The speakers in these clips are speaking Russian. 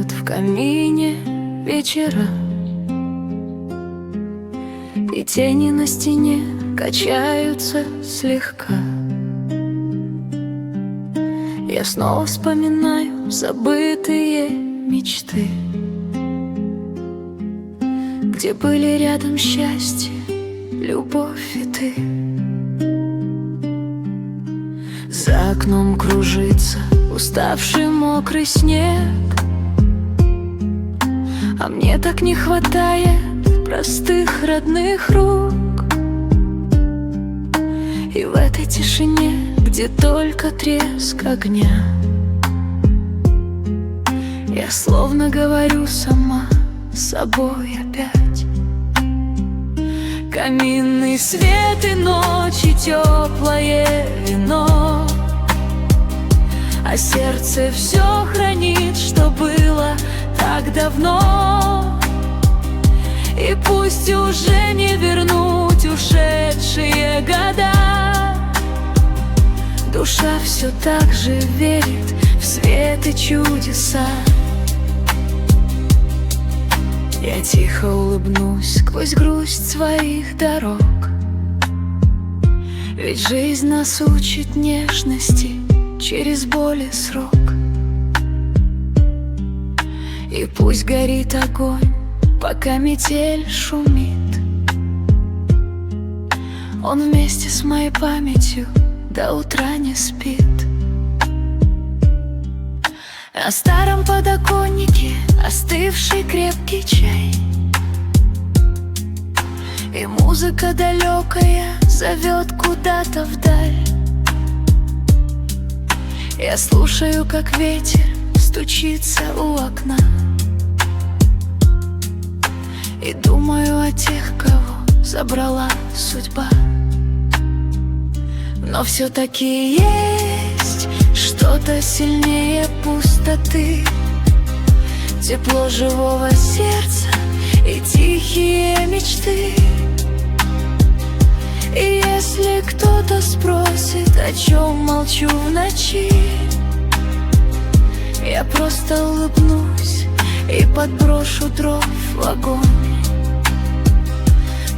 Тают в камине вечера, и тени на стене качаются слегка. Я снова вспоминаю забытые мечты, где были рядом счастье, любовь и ты. За окном кружится уставший мокрый снег, а мне так не хватает простых родных рук. И в этой тишине, где только треск огня, я словно говорю сама с собой опять. Каминный свет и ночи, теплое вино, а сердце все хранит, что было так давно. И пусть уже не вернуть ушедшие года, душа все так же верит в свет и чудеса. Я тихо улыбнусь сквозь грусть своих дорог, ведь жизнь нас учит нежности через боль и срок. И пусть горит огонь, пока метель шумит, он вместе с моей памятью до утра не спит. На старом подоконнике остывший крепкий чай, и музыка далекая зовет куда-то вдаль. Я слушаю, как ветер стучится у окна, и думаю о тех, кого забрала судьба. Но все-таки есть что-то сильнее пустоты, тепло живого сердца и тихие мечты. И если кто-то спросит, о чем молчу в ночи, я просто улыбнусь и подброшу дров в огонь.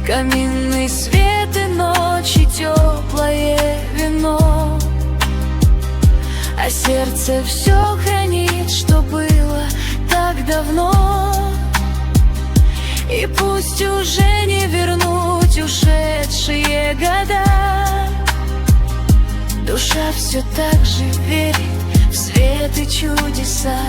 Каминный свет и ночи, теплое вино, а сердце все хранит, что было так давно. И пусть уже не вернуть ушедшие года, душа все так же верит в свет и чудеса.